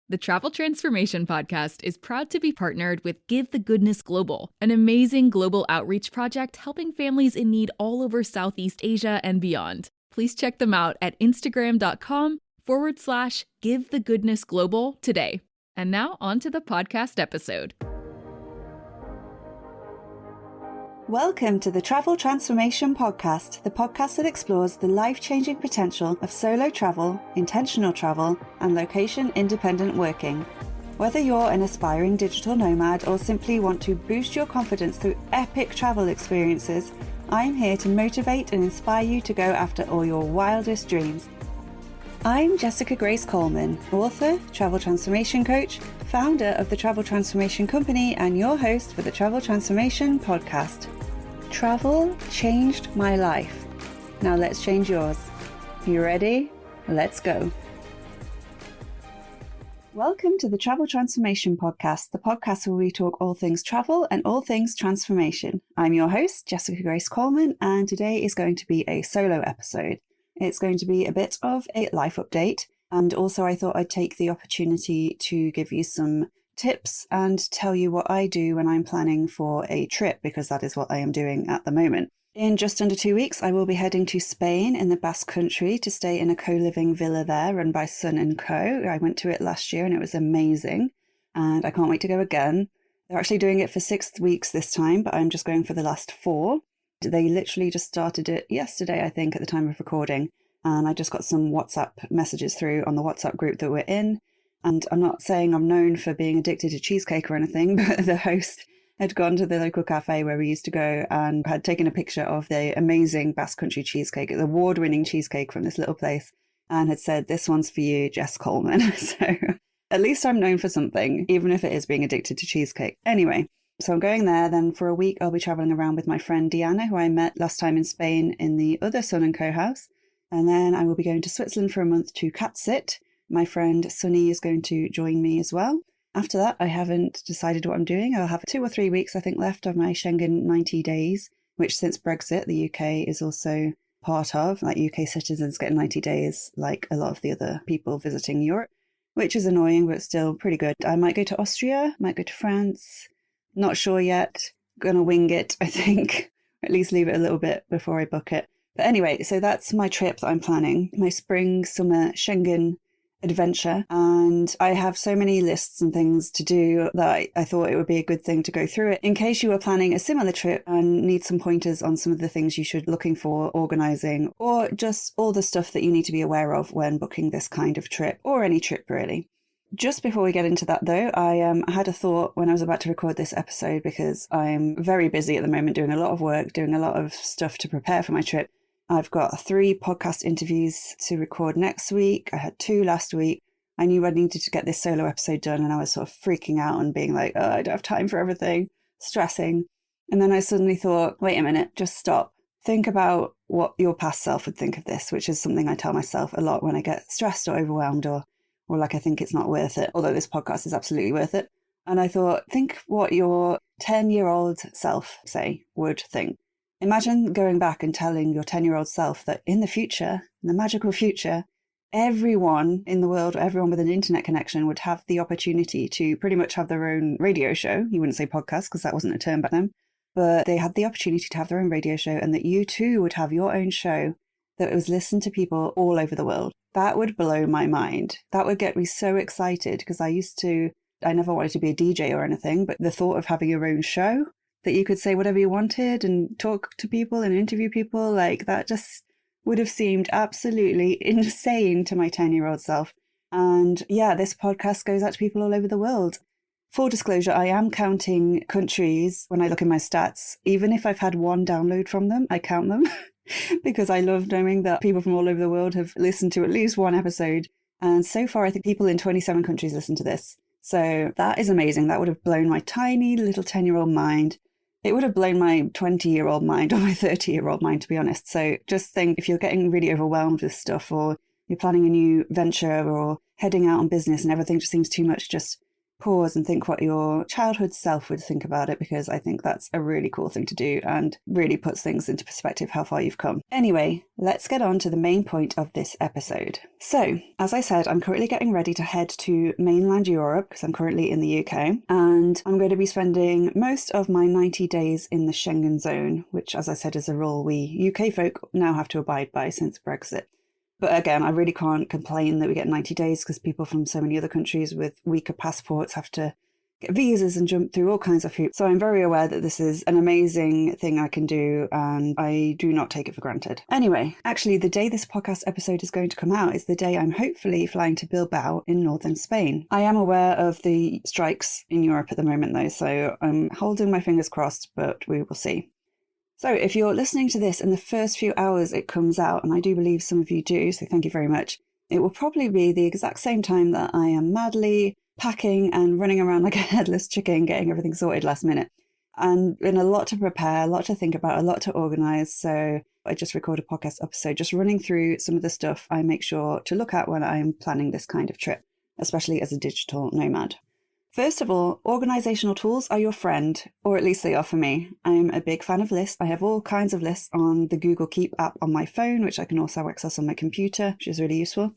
The Travel Transformation Podcast is proud to be partnered with Give the Goodness Global, an amazing global outreach project helping families in need all over Southeast Asia and beyond. Please check them out at Instagram.com/Give the Goodness Global today. And now on to the podcast episode. Welcome to the Travel Transformation Podcast, the podcast that explores the life-changing potential of solo travel, intentional travel, and location-independent working. Whether you're an aspiring digital nomad or simply want to boost your confidence through epic travel experiences, I'm here to motivate and inspire you to go after all your wildest dreams. I'm Jessica Grace Coleman, author, travel transformation coach, founder of the Travel Transformation Company, and your host for the Travel Transformation Podcast. Travel changed my life. Now let's change yours. You ready? Let's go. Welcome to the Travel Transformation Podcast, the podcast where we talk all things travel and all things transformation. I'm your host, Jessica Grace Coleman, and today is going to be a solo episode. It's going to be a bit of a life update, and also I thought I'd take the opportunity to give you some tips and tell you what I do when I'm planning for a trip, because that is what I am doing at the moment. In just under 2 weeks, I will be heading to Spain in the Basque Country to stay in a co-living villa there run by Sun & Co. I went to it last year and it was amazing, and I can't wait to go again. They're actually doing it for 6 weeks this time, but I'm just going for the last 4. They literally just started it yesterday, I think, at the time of recording, and I just got some WhatsApp messages through on the WhatsApp group that we're in. And I'm not saying I'm known for being addicted to cheesecake or anything, but the host had gone to the local cafe where we used to go and had taken a picture of the amazing Basque Country cheesecake, the award-winning cheesecake from this little place, and had said, "This one's for you, Jess Coleman." So at least I'm known for something, even if it is being addicted to cheesecake. Anyway, so I'm going there. Then for a week, I'll be traveling around with my friend Deanna, who I met last time in Spain in the other Sun & Co house. And then I will be going to Switzerland for a month to Katsit. My friend Sunny is going to join me as well. After that, I haven't decided what I'm doing. I'll have 2 or 3 weeks, I think, left of my Schengen 90 days, which since Brexit, the UK is also part of. Like, UK citizens get 90 days, like a lot of the other people visiting Europe, which is annoying, but still pretty good. I might go to Austria, might go to France. Not sure yet. Gonna wing it, I think. At least leave it a little bit before I book it. But anyway, so that's my trip that I'm planning. My spring-summer Schengen adventure, and I have so many lists and things to do that I thought it would be a good thing to go through it in case you were planning a similar trip and need some pointers on some of the things you should be looking for organising, or just all the stuff that you need to be aware of when booking this kind of trip, or any trip really. Just before we get into that though, I had a thought when I was about to record this episode, because I'm very busy at the moment doing a lot of work, doing a lot of stuff to prepare for my trip. I've got 3 podcast interviews to record next week. I had 2 last week. I knew I needed to get this solo episode done, and I was sort of freaking out and being like, oh, I don't have time for everything, stressing. And then I suddenly thought, wait a minute, just stop. Think about what your past self would think of this, which is something I tell myself a lot when I get stressed or overwhelmed or like I think it's not worth it, although this podcast is absolutely worth it. And I thought, think what your 10-year-old self, say, would think. Imagine going back and telling your 10-year-old self that in the future, in the magical future, everyone in the world, everyone with an internet connection would have the opportunity to pretty much have their own radio show. You wouldn't say podcast because that wasn't a term back then, but they had the opportunity to have their own radio show, and that you too would have your own show that was listened to people all over the world. That would blow my mind. That would get me so excited, because I never wanted to be a DJ or anything, but the thought of having your own show that you could say whatever you wanted and talk to people and interview people, like that just would have seemed absolutely insane to my 10-year-old self. And yeah, this podcast goes out to people all over the world. Full disclosure, I am counting countries when I look in my stats. Even if I've had 1 download from them, I count them because I love knowing that people from all over the world have listened to at least 1 episode. And so far, I think people in 27 countries listen to this. So that is amazing. That would have blown my tiny little 10-year-old mind. It would have blown my 20-year-old mind or my 30-year-old mind, to be honest. So just think, if you're getting really overwhelmed with stuff, or you're planning a new venture or heading out on business and everything just seems too much, just pause and think what your childhood self would think about it, because I think that's a really cool thing to do and really puts things into perspective how far you've come. Anyway, let's get on to the main point of this episode. So, as I said, I'm currently getting ready to head to mainland Europe because I'm currently in the UK, and I'm going to be spending most of my 90 days in the Schengen zone, which, as I said, is a rule we UK folk now have to abide by since Brexit. But again, I really can't complain that we get 90 days because people from so many other countries with weaker passports have to get visas and jump through all kinds of hoops. So I'm very aware that this is an amazing thing I can do, and I do not take it for granted. Anyway, actually, the day this podcast episode is going to come out is the day I'm hopefully flying to Bilbao in northern Spain. I am aware of the strikes in Europe at the moment, though, so I'm holding my fingers crossed, but we will see. So if you're listening to this in the first few hours it comes out, and I do believe some of you do, so thank you very much, it will probably be the exact same time that I am madly packing and running around like a headless chicken, getting everything sorted last minute. And been a lot to prepare, a lot to think about, a lot to organise. So I just record a podcast episode just running through some of the stuff I make sure to look at when I'm planning this kind of trip, especially as a digital nomad. First of all, organisational tools are your friend, or at least they are for me. I'm a big fan of lists. I have all kinds of lists on the Google Keep app on my phone, which I can also access on my computer, which is really useful.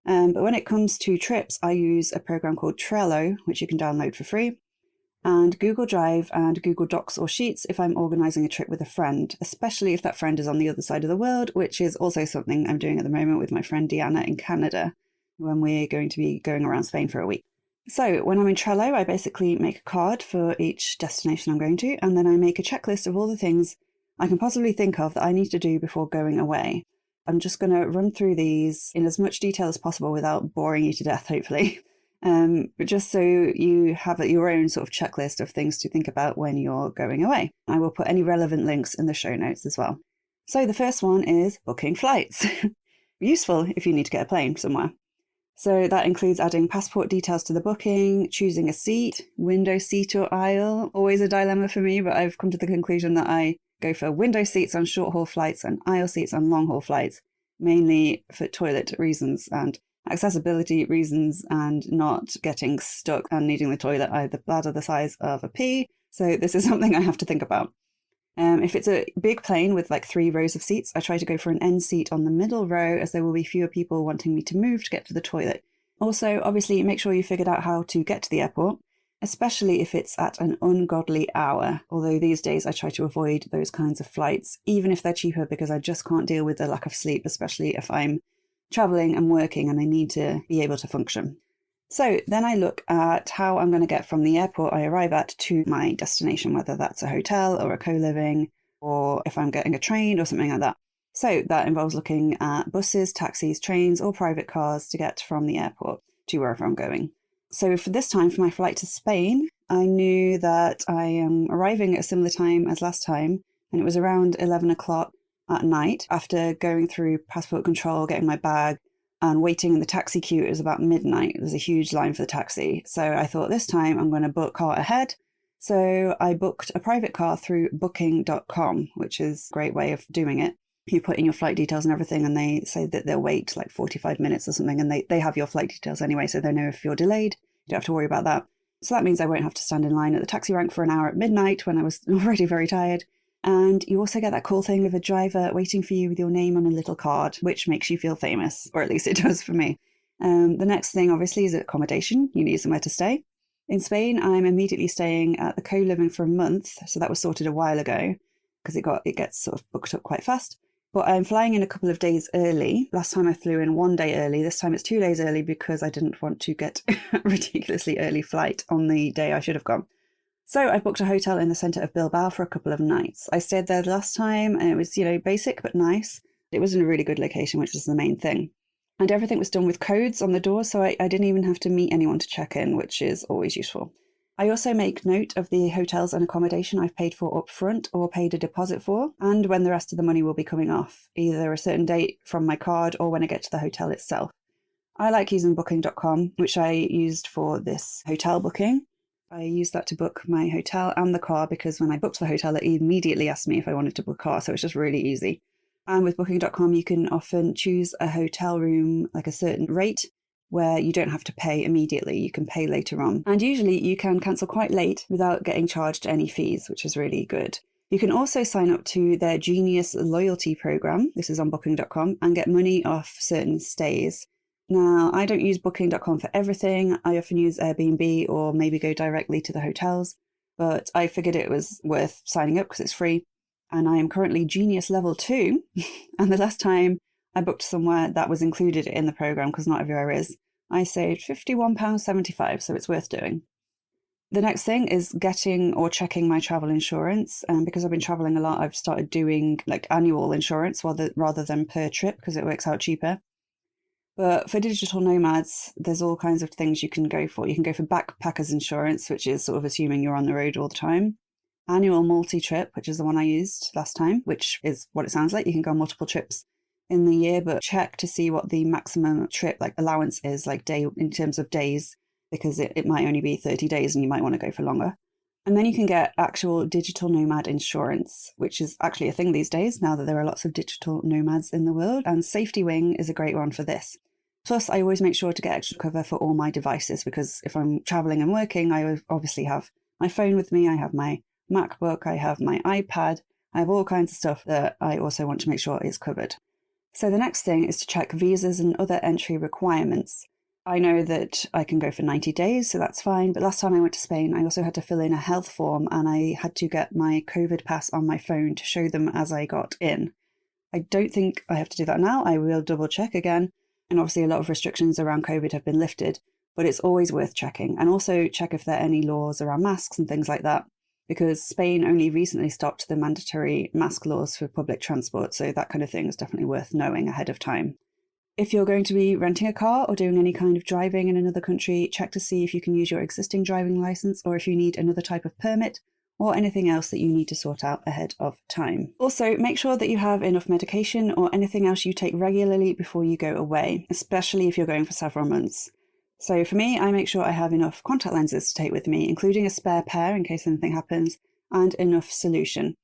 But when it comes to trips, I use a program called Trello, which you can download for free, and Google Drive and Google Docs or Sheets if I'm organising a trip with a friend, especially if that friend is on the other side of the world, which is also something I'm doing at the moment with my friend Deanna in Canada, when we're going to be going around Spain for a week. So when I'm in Trello, I basically make a card for each destination I'm going to, and then I make a checklist of all the things I can possibly think of that I need to do before going away. I'm just going to run through these in as much detail as possible without boring you to death, hopefully. But just so you have your own sort of checklist of things to think about when you're going away. I will put any relevant links in the show notes as well. So the first one is booking flights. Useful if you need to get a plane somewhere. So that includes adding passport details to the booking, choosing a seat, window seat or aisle, always a dilemma for me, but I've come to the conclusion that I go for window seats on short-haul flights and aisle seats on long-haul flights, mainly for toilet reasons and accessibility reasons and not getting stuck and needing the toilet. I have the bladder the size of a pea, so this is something I have to think about. If it's a big plane with like 3 rows of seats, I try to go for an end seat on the middle row, as there will be fewer people wanting me to move to get to the toilet. Also, obviously, make sure you figured out how to get to the airport, especially if it's at an ungodly hour. Although these days I try to avoid those kinds of flights, even if they're cheaper, because I just can't deal with the lack of sleep, especially if I'm traveling and working and I need to be able to function. So then I look at how I'm going to get from the airport I arrive at to my destination, whether that's a hotel or a co-living, or if I'm getting a train or something like that. So that involves looking at buses, taxis, trains, or private cars to get from the airport to wherever I'm going. So for this time, for my flight to Spain, I knew that I am arriving at a similar time as last time, and it was around 11 o'clock at night. After going through passport control, getting my bag, and waiting in the taxi queue, it was about midnight. There's a huge line for the taxi. So I thought this time I'm going to book a car ahead. So I booked a private car through booking.com, which is a great way of doing it. You put in your flight details and everything, and they say that they'll wait like 45 minutes or something, and they have your flight details anyway, so they know if you're delayed. You don't have to worry about that. So that means I won't have to stand in line at the taxi rank for an hour at midnight when I was already very tired. And you also get that cool thing of a driver waiting for you with your name on a little card, which makes you feel famous, or at least it does for me. The next thing, obviously, is accommodation. You need somewhere to stay. In Spain, I'm immediately staying at the co-living for a month, so that was sorted a while ago, because it gets sort of booked up quite fast. But I'm flying in a couple of days early. Last time I flew in 1 day early. This time it's 2 days early because I didn't want to get a ridiculously early flight on the day I should have gone. So I booked a hotel in the centre of Bilbao for a couple of nights. I stayed there last time and it was, basic but nice. It was in a really good location, which was the main thing. And everything was done with codes on the door, so I didn't even have to meet anyone to check in, which is always useful. I also make note of the hotels and accommodation I've paid for up front or paid a deposit for, and when the rest of the money will be coming off, either a certain date from my card or when I get to the hotel itself. I like using booking.com, which I used for this hotel booking. I used that to book my hotel and the car because when I booked the hotel, it immediately asked me if I wanted to book a car, so it's just really easy. And with booking.com, you can often choose a hotel room, like a certain rate, where you don't have to pay immediately. You can pay later on. And usually you can cancel quite late without getting charged any fees, which is really good. You can also sign up to their Genius loyalty program. This is on booking.com, and get money off certain stays. Now, I don't use booking.com for everything. I often use Airbnb or maybe go directly to the hotels, but I figured it was worth signing up because it's free. And I am currently Genius level 2. And the last time I booked somewhere that was included in the program, because not everywhere is, I saved £51.75, so it's worth doing. The next thing is getting or checking my travel insurance. Because I've been traveling a lot, I've started doing like annual insurance rather than per trip, because it works out cheaper. But for digital nomads, there's all kinds of things you can go for. You can go for backpackers insurance, which is sort of assuming you're on the road all the time. Annual multi-trip, which is the one I used last time, which is what it sounds like. You can go on multiple trips in the year, but check to see what the maximum trip allowance is, in terms of days, because it might only be 30 days and you might want to go for longer. And then you can get actual digital nomad insurance, which is actually a thing these days now that there are lots of digital nomads in the world. And Safetywing is a great one for this. Plus, I always make sure to get extra cover for all my devices, because if I'm traveling and working, I obviously have my phone with me, I have my MacBook, I have my iPad, I have all kinds of stuff that I also want to make sure is covered. So the next thing is to check visas and other entry requirements. I know that I can go for 90 days, so that's fine. But last time I went to Spain, I also had to fill in a health form, and I had to get my COVID pass on my phone to show them as I got in. I don't think I have to do that now. I will double check again. And obviously a lot of restrictions around COVID have been lifted, but it's always worth checking. And also check if there are any laws around masks and things like that, because Spain only recently stopped the mandatory mask laws for public transport. So that kind of thing is definitely worth knowing ahead of time. If you're going to be renting a car or doing any kind of driving in another country, check to see if you can use your existing driving license or if you need another type of permit or anything else that you need to sort out ahead of time. Also, make sure that you have enough medication or anything else you take regularly before you go away, especially if you're going for several months. So for me, I make sure I have enough contact lenses to take with me, including a spare pair in case anything happens, and enough solution.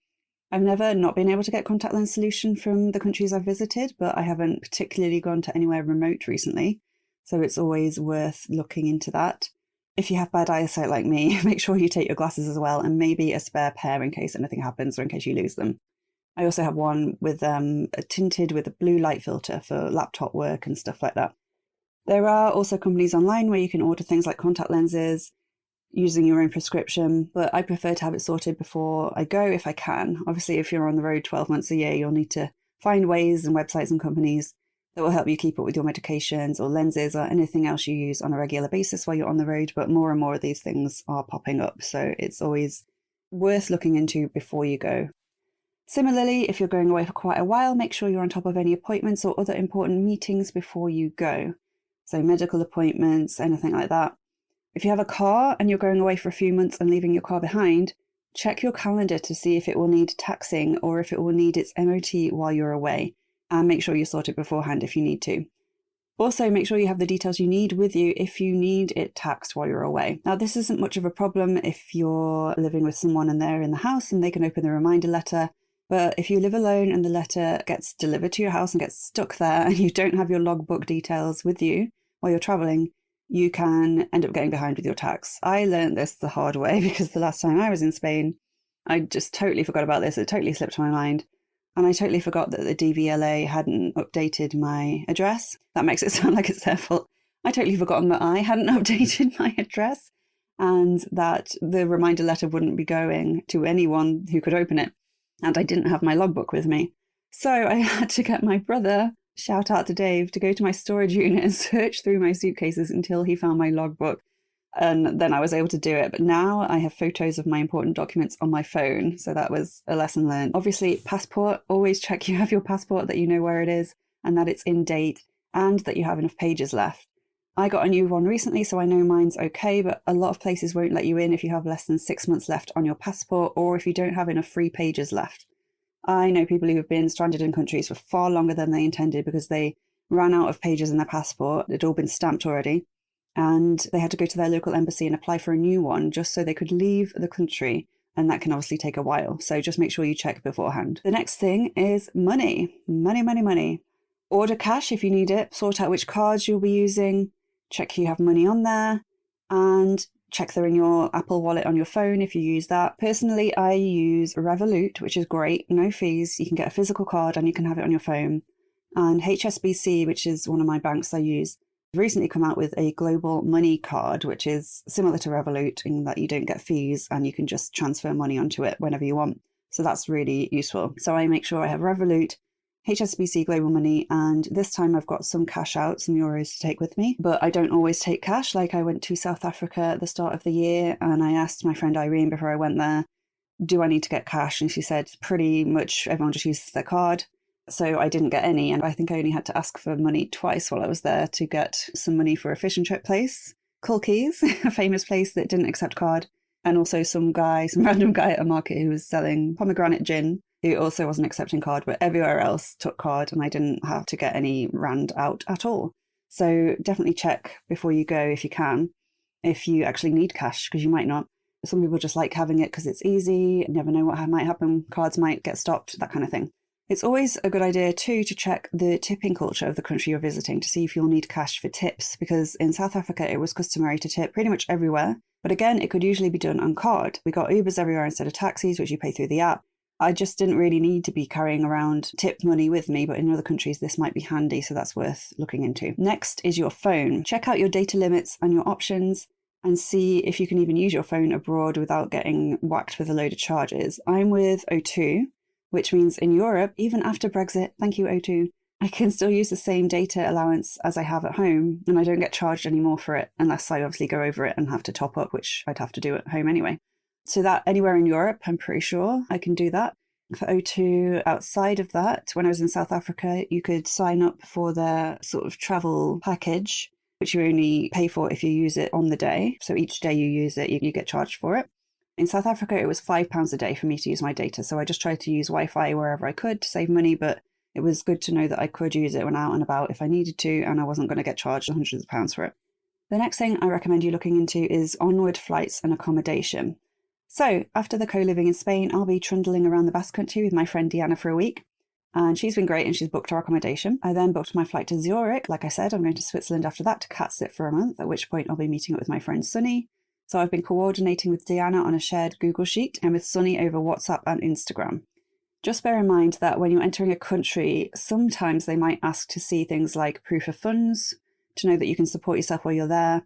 I've never not been able to get contact lens solution from the countries I've visited, but I haven't particularly gone to anywhere remote recently, so it's always worth looking into that. If you have bad eyesight like me, make sure you take your glasses as well, and maybe a spare pair in case anything happens or in case you lose them. I also have one with tinted with a blue light filter for laptop work and stuff like that. There are also companies online where you can order things like contact lenses using your own prescription, but I prefer to have it sorted before I go if I can. Obviously, if you're on the road 12 months a year, you'll need to find ways and websites and companies that will help you keep up with your medications or lenses or anything else you use on a regular basis while you're on the road. But more and more of these things are popping up, so it's always worth looking into before you go. Similarly, if you're going away for quite a while, make sure you're on top of any appointments or other important meetings before you go. So medical appointments, anything like that. If you have a car and you're going away for a few months and leaving your car behind, check your calendar to see if it will need taxing or if it will need its MOT while you're away. And make sure you sort it beforehand if you need to. Also, make sure you have the details you need with you if you need it taxed while you're away. Now, this isn't much of a problem if you're living with someone and they're in the house and they can open the reminder letter. But if you live alone and the letter gets delivered to your house and gets stuck there and you don't have your logbook details with you while you're traveling, you can end up getting behind with your tax. I learned this the hard way because the last time I was in Spain, I just totally forgot about this. It totally slipped my mind. And I totally forgot that the DVLA hadn't updated my address. That makes it sound like it's their fault. I totally forgotten that I hadn't updated my address and that the reminder letter wouldn't be going to anyone who could open it. And I didn't have my logbook with me. So I had to get my brother, shout out to Dave, to go to my storage unit and search through my suitcases until he found my logbook. And then I was able to do it. But now I have photos of my important documents on my phone. So that was a lesson learned. Obviously, passport, always check you have your passport, that you know where it is and that it's in date and that you have enough pages left. I got a new one recently, so I know mine's okay, but a lot of places won't let you in if you have less than 6 months left on your passport or if you don't have enough free pages left. I know people who have been stranded in countries for far longer than they intended because they ran out of pages in their passport. It'd all been stamped already. And they had to go to their local embassy and apply for a new one just so they could leave the country. And that can obviously take a while. So just make sure you check beforehand. The next thing is money. Money. Order cash if you need it. Sort out which cards you'll be using. check you have money on there, and check they're in your Apple Wallet on your phone if you use that. Personally, I use Revolut, which is great, no fees. You can get a physical card and you can have it on your phone. And HSBC, which is one of my banks I use, recently come out with a Global Money card, which is similar to Revolut in that you don't get fees and you can just transfer money onto it whenever you want. So that's really useful. So I make sure I have Revolut, HSBC Global Money, and this time I've got some cash out, some euros to take with me, but I don't always take cash. Like I went to South Africa at the start of the year and I asked my friend Irene before I went there, do I need to get cash? And she said pretty much everyone just uses their card. So I didn't get any, and I think I only had to ask for money twice while I was there to get some money for a fish and chip place, Cool Keys, a famous place that didn't accept card, and also some random guy at a market who was selling pomegranate gin, who also wasn't accepting card, but everywhere else took card, and I didn't have to get any rand out at all. So definitely check before you go if you can, if you actually need cash, because you might not. Some people just like having it because it's easy, you never know what might happen, cards might get stopped, that kind of thing. It's always a good idea too to check the tipping culture of the country you're visiting to see if you'll need cash for tips, because in South Africa it was customary to tip pretty much everywhere. But again, it could usually be done on card. We got Ubers everywhere instead of taxis, which you pay through the app. I just didn't really need to be carrying around tip money with me, but in other countries this might be handy, so that's worth looking into. Next is your phone. Check out your data limits and your options and see if you can even use your phone abroad without getting whacked with a load of charges. I'm with O2, which means in Europe, even after Brexit, thank you O2, I can still use the same data allowance as I have at home, and I don't get charged anymore for it unless I obviously go over it and have to top up, which I'd have to do at home anyway. So that anywhere in Europe, I'm pretty sure I can do that. For O2, outside of that, when I was in South Africa, you could sign up for their sort of travel package, which you only pay for if you use it on the day. So each day you use it, you get charged for it. In South Africa, it was £5 a day for me to use my data. So I just tried to use Wi-Fi wherever I could to save money, but it was good to know that I could use it when out and about if I needed to, and I wasn't going to get charged hundreds of pounds for it. The next thing I recommend you looking into is onward flights and accommodation. So after the co-living in Spain, I'll be trundling around the Basque Country with my friend Deanna for a week. And she's been great and she's booked our accommodation. I then booked my flight to Zurich. Like I said, I'm going to Switzerland after that to cat sit for a month, at which point I'll be meeting up with my friend Sunny. So I've been coordinating with Deanna on a shared Google Sheet and with Sunny over WhatsApp and Instagram. Just bear in mind that when you're entering a country, sometimes they might ask to see things like proof of funds, to know that you can support yourself while you're there,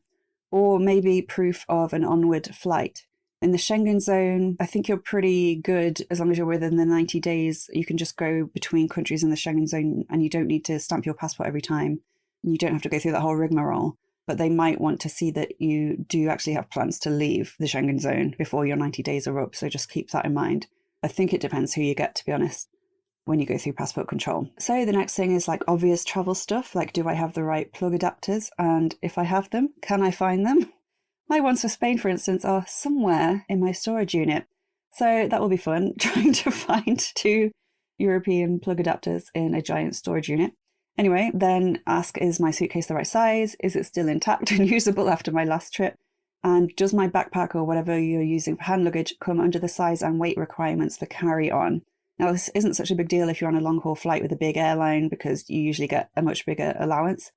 or maybe proof of an onward flight. In the Schengen zone, I think you're pretty good as long as you're within the 90 days. You can just go between countries in the Schengen zone and you don't need to stamp your passport every time. You don't have to go through that whole rigmarole. But they might want to see that you do actually have plans to leave the Schengen zone before your 90 days are up. So just keep that in mind. I think it depends who you get, to be honest, when you go through passport control. So the next thing is like obvious travel stuff, like do I have the right plug adapters? And if I have them, can I find them? My ones for Spain, for instance, are somewhere in my storage unit. So that will be fun, trying to find 2 European plug adapters in a giant storage unit. Anyway, then ask, is my suitcase the right size? Is it still intact and usable after my last trip? And does my backpack or whatever you're using for hand luggage come under the size and weight requirements for carry-on? Now, this isn't such a big deal if you're on a long-haul flight with a big airline because you usually get a much bigger allowance.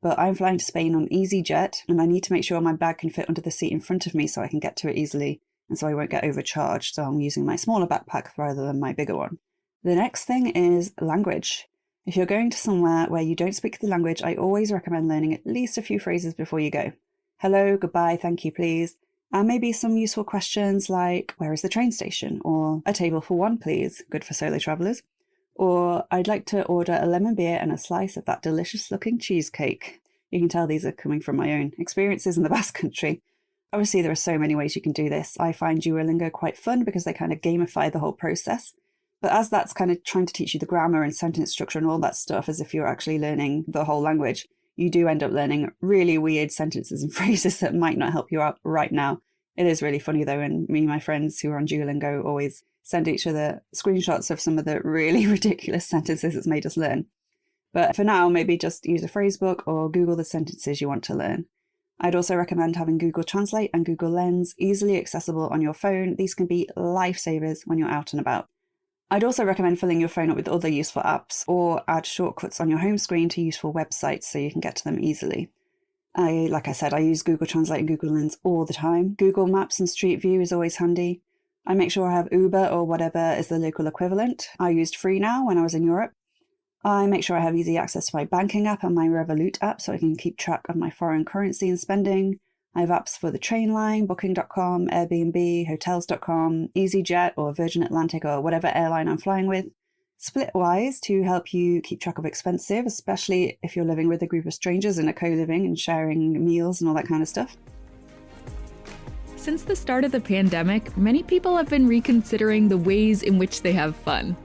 But I'm flying to Spain on Easyjet and I need to make sure my bag can fit under the seat in front of me so I can get to it easily and so I won't get overcharged. So I'm using my smaller backpack rather than my bigger one. The next thing is language. If you're going to somewhere where you don't speak the language, I always recommend learning at least a few phrases before you go. Hello, goodbye, thank you, please. And maybe some useful questions like, where is the train station? Or a table for one, please. Good for solo travellers. Or I'd like to order a lemon beer and a slice of that delicious looking cheesecake. You can tell these are coming from my own experiences in the Basque Country. Obviously, there are so many ways you can do this. I find Duolingo quite fun because they kind of gamify the whole process. But as that's kind of trying to teach you the grammar and sentence structure and all that stuff as if you're actually learning the whole language, you do end up learning really weird sentences and phrases that might not help you out right now. It is really funny though, and me and my friends who are on Duolingo always send each other screenshots of some of the really ridiculous sentences it's made us learn. But for now, maybe just use a phrasebook or Google the sentences you want to learn. I'd also recommend having Google Translate and Google Lens easily accessible on your phone. These can be lifesavers when you're out and about. I'd also recommend filling your phone up with other useful apps or add shortcuts on your home screen to useful websites so you can get to them easily. Like I said, I use Google Translate and Google Lens all the time. Google Maps and Street View is always handy. I make sure I have Uber or whatever is the local equivalent. I used FreeNow when I was in Europe. I make sure I have easy access to my banking app and my Revolut app so I can keep track of my foreign currency and spending. I have apps for the Trainline, Booking.com, Airbnb, Hotels.com, Easyjet or Virgin Atlantic or whatever airline I'm flying with. Splitwise to help you keep track of expenses, especially if you're living with a group of strangers in a co-living and sharing meals and all that kind of stuff. Since the start of the pandemic, many people have been reconsidering the ways in which they have fun.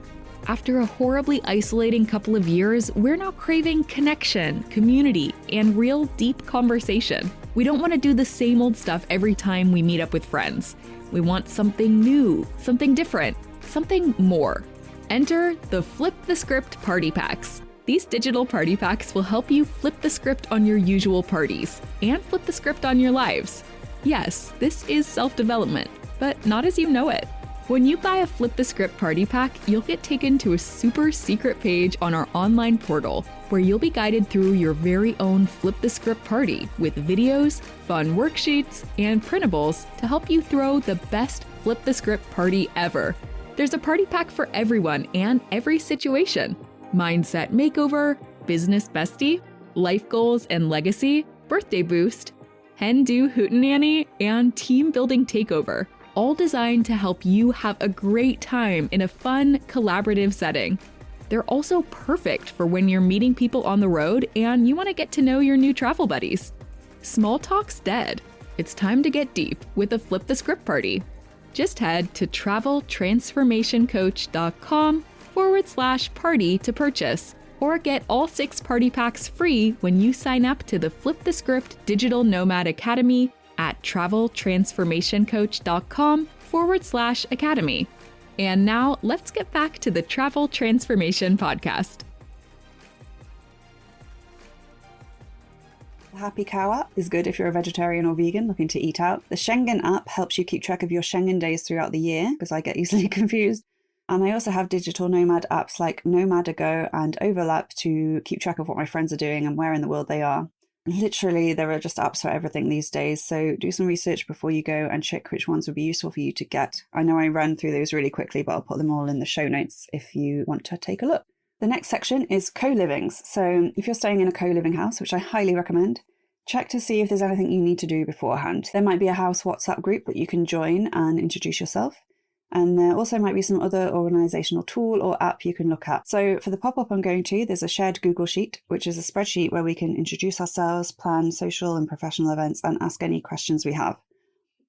After a horribly isolating couple of years, we're now craving connection, community, and real deep conversation. We don't want to do the same old stuff every time we meet up with friends. We want something new, something different, something more. Enter the Flip the Script Party Packs. These digital party packs will help you flip the script on your usual parties and flip the script on your lives. Yes, this is self-development, but not as you know it. When you buy a Flip the Script party pack, you'll get taken to a super secret page on our online portal where you'll be guided through your very own Flip the Script party with videos, fun worksheets, and printables to help you throw the best Flip the Script party ever. There's a party pack for everyone and every situation. Mindset makeover, business bestie, life goals and legacy, birthday boost, hen do hootenanny, and team building takeover. All designed to help you have a great time in a fun, collaborative setting. They're also perfect for when you're meeting people on the road and you want to get to know your new travel buddies. Small talk's dead. It's time to get deep with a Flip the Script party. Just head to traveltransformationcoach.com/party to purchase, or get all 6 party packs free when you sign up to the Flip the Script Digital Nomad Academy at traveltransformationcoach.com/academy. And now let's get back to the Travel Transformation Podcast. The HappyCow app is good if you're a vegetarian or vegan looking to eat out. The Schengen app helps you keep track of your Schengen days throughout the year, because I get easily confused. And I also have digital nomad apps like Nomadago and Overlap to keep track of what my friends are doing and where in the world they are. Literally, there are just apps for everything these days, so do some research before you go and check which ones would be useful for you to get. I know I ran through those really quickly, but I'll put them all in the show notes if you want to take a look. The next section is co-livings. So if you're staying in a co-living house, which I highly recommend, check to see if there's anything you need to do beforehand. There might be a house WhatsApp group that you can join and introduce yourself. And there also might be some other organizational tool or app you can look at. So for the pop-up I'm going to, there's a shared Google Sheet, which is a spreadsheet where we can introduce ourselves, plan social and professional events, and ask any questions we have.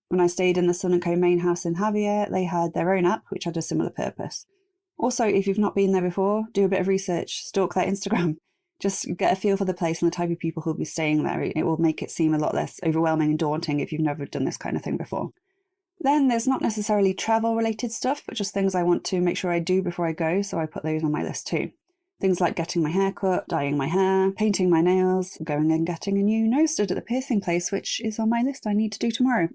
When I stayed in the Sun & Co main house in Javier, they had their own app, which had a similar purpose. Also, if you've not been there before, do a bit of research, stalk their Instagram. Just get a feel for the place and the type of people who'll be staying there. It will make it seem a lot less overwhelming and daunting if you've never done this kind of thing before. Then there's not necessarily travel-related stuff, but just things I want to make sure I do before I go, so I put those on my list too. Things like getting my hair cut, dyeing my hair, painting my nails, going and getting a new nose stud at the piercing place, which is on my list I need to do tomorrow.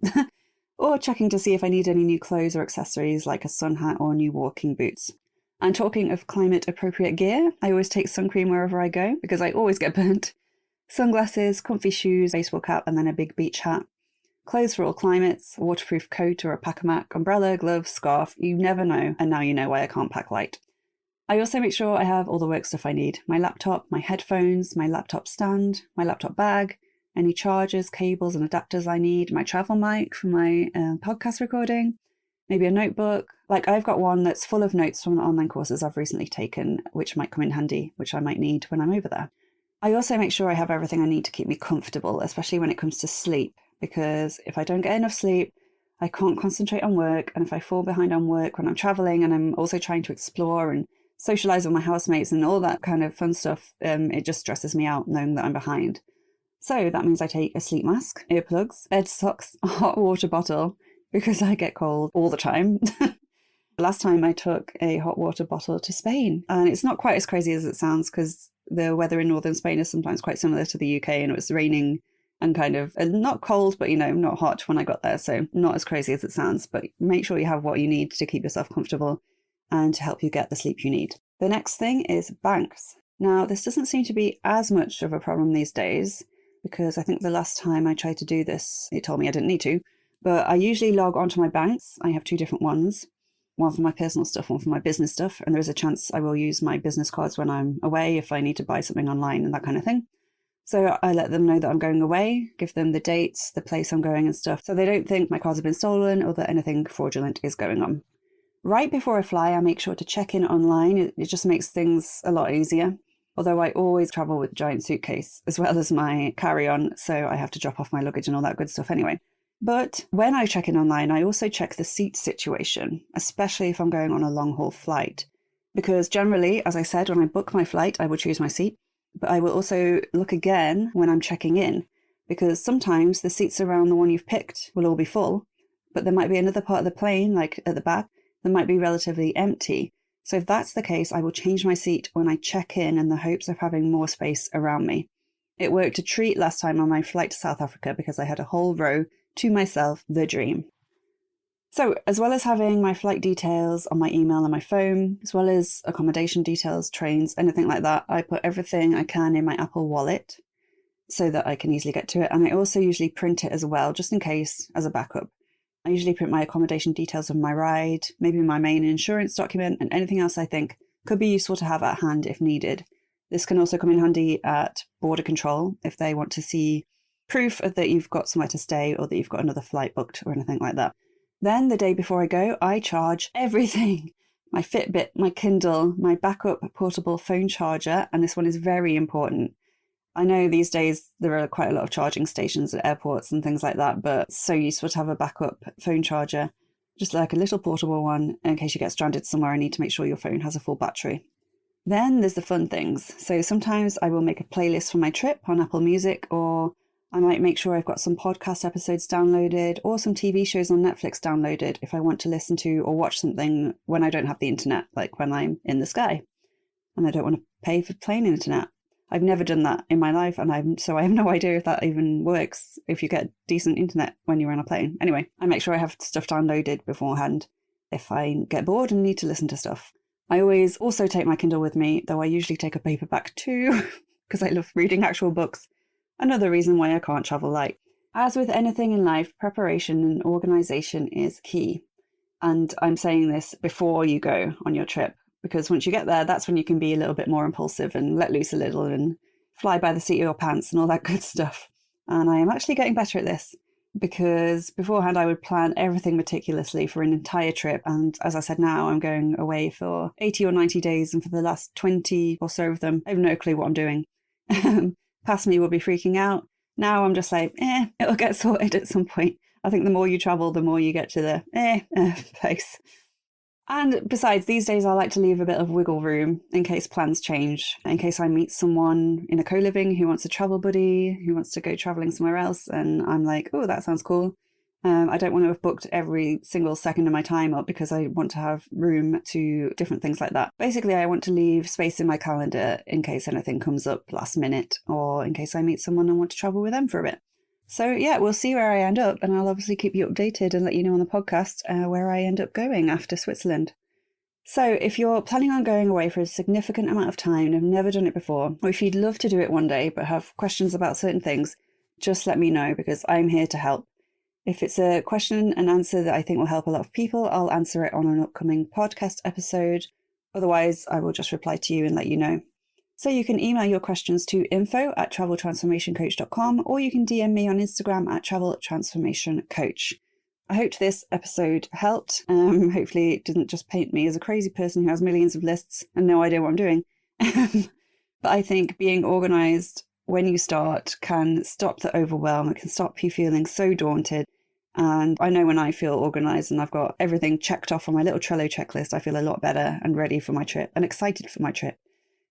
Or checking to see if I need any new clothes or accessories like a sun hat or new walking boots. And talking of climate-appropriate gear, I always take sun cream wherever I go, because I always get burnt. Sunglasses, comfy shoes, baseball cap, and then a big beach hat. Clothes for all climates, a waterproof coat or a pack-a-mac, umbrella, gloves, scarf, you never know, and now you know why I can't pack light. I also make sure I have all the work stuff I need. My laptop, my headphones, my laptop stand, my laptop bag, any chargers, cables and adapters I need, my travel mic for my podcast recording, maybe a notebook. Like I've got one that's full of notes from the online courses I've recently taken, which might come in handy, which I might need when I'm over there. I also make sure I have everything I need to keep me comfortable, especially when it comes to sleep. Because if I don't get enough sleep, I can't concentrate on work. And if I fall behind on work when I'm traveling and I'm also trying to explore and socialize with my housemates and all that kind of fun stuff, it just stresses me out knowing that I'm behind. So that means I take a sleep mask, earplugs, bed socks, a hot water bottle, because I get cold all the time. Last time I took a hot water bottle to Spain, and it's not quite as crazy as it sounds because the weather in northern Spain is sometimes quite similar to the UK, and it was raining and kind of not cold, but, not hot when I got there. So not as crazy as it sounds, but make sure you have what you need to keep yourself comfortable and to help you get the sleep you need. The next thing is banks. Now, this doesn't seem to be as much of a problem these days. because I think the last time I tried to do this, it told me I didn't need to. But I usually log onto my banks. I have 2 different ones, one for my personal stuff, one for my business stuff. And there is a chance I will use my business cards when I'm away if I need to buy something online and that kind of thing. So I let them know that I'm going away, give them the dates, the place I'm going and stuff, so they don't think my cards have been stolen or that anything fraudulent is going on. Right before I fly, I make sure to check in online. It just makes things a lot easier. Although I always travel with a giant suitcase as well as my carry-on, so I have to drop off my luggage and all that good stuff anyway. But when I check in online, I also check the seat situation, especially if I'm going on a long-haul flight. Because generally, as I said, when I book my flight, I will choose my seat. But I will also look again when I'm checking in, because sometimes the seats around the one you've picked will all be full, but there might be another part of the plane, like at the back, that might be relatively empty. So if that's the case, I will change my seat when I check in the hopes of having more space around me. It worked a treat last time on my flight to South Africa because I had a whole row to myself, the dream. So as well as having my flight details on my email and my phone, as well as accommodation details, trains, anything like that, I put everything I can in my Apple Wallet so that I can easily get to it. And I also usually print it as well, just in case, as a backup. I usually print my accommodation details of my ride, maybe my main insurance document, and anything else I think could be useful to have at hand if needed. This can also come in handy at border control if they want to see proof that you've got somewhere to stay or that you've got another flight booked or anything like that. Then the day before I go, I charge everything. My Fitbit, my Kindle, my backup portable phone charger, and this one is very important. I know these days there are quite a lot of charging stations at airports and things like that, but it's so useful to have a backup phone charger, just like a little portable one in case you get stranded somewhere and need to make sure your phone has a full battery. Then there's the fun things. So sometimes I will make a playlist for my trip on Apple Music, or I might make sure I've got some podcast episodes downloaded or some TV shows on Netflix downloaded if I want to listen to or watch something when I don't have the internet, like when I'm in the sky and I don't want to pay for plane internet. I've never done that in my life, and so I have no idea if that even works, if you get decent internet when you're on a plane. Anyway, I make sure I have stuff downloaded beforehand if I get bored and need to listen to stuff. I always also take my Kindle with me, though I usually take a paperback too, because I love reading actual books. Another reason why I can't travel light. As with anything in life, preparation and organisation is key. And I'm saying this before you go on your trip, because once you get there, that's when you can be a little bit more impulsive and let loose a little and fly by the seat of your pants and all that good stuff. And I am actually getting better at this, because beforehand I would plan everything meticulously for an entire trip. And as I said, now I'm going away for 80 or 90 days. And for the last 20 or so of them, I have no clue what I'm doing. Past me will be freaking out. Now I'm just like, it'll get sorted at some point. I think the more you travel, the more you get to the place. And besides, these days I like to leave a bit of wiggle room in case plans change, in case I meet someone in a co-living who wants a travel buddy, who wants to go traveling somewhere else. And I'm like, oh, that sounds cool. I don't want to have booked every single second of my time up because I want to have room to different things like that. Basically, I want to leave space in my calendar in case anything comes up last minute or in case I meet someone and want to travel with them for a bit. So yeah, we'll see where I end up, and I'll obviously keep you updated and let you know on the podcast where I end up going after Switzerland. So if you're planning on going away for a significant amount of time and have never done it before, or if you'd love to do it one day but have questions about certain things, just let me know because I'm here to help. If it's a question and answer that I think will help a lot of people, I'll answer it on an upcoming podcast episode. Otherwise, I will just reply to you and let you know. So you can email your questions to info@traveltransformationcoach.com, or you can DM me on Instagram at traveltransformationcoach. I hope this episode helped. Hopefully it didn't just paint me as a crazy person who has millions of lists and no idea what I'm doing. But I think being organised when you start can stop the overwhelm. It can stop you feeling so daunted. And I know when I feel organised and I've got everything checked off on my little Trello checklist, I feel a lot better and ready for my trip and excited for my trip.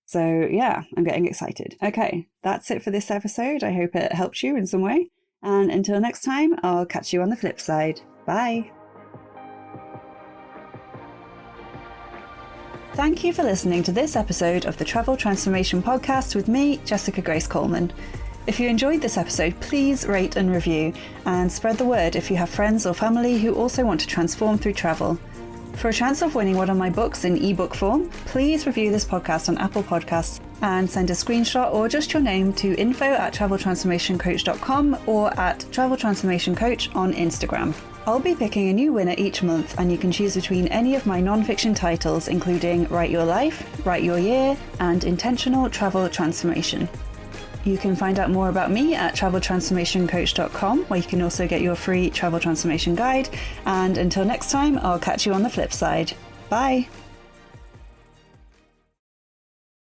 So yeah, I'm getting excited. Okay, that's it for this episode. I hope it helped you in some way. And until next time, I'll catch you on the flip side. Bye. Thank you for listening to this episode of the Travel Transformation Podcast with me, Jessica Grace Coleman. If you enjoyed this episode, please rate and review and spread the word if you have friends or family who also want to transform through travel. For a chance of winning one of my books in ebook form, please review this podcast on Apple Podcasts and send a screenshot or just your name to info@traveltransformationcoach.com or at traveltransformationcoach on Instagram. I'll be picking a new winner each month, and you can choose between any of my non-fiction titles, including Write Your Life, Write Your Year, and Intentional Travel Transformation. You can find out more about me at traveltransformationcoach.com, where you can also get your free travel transformation guide. And until next time, I'll catch you on the flip side. Bye!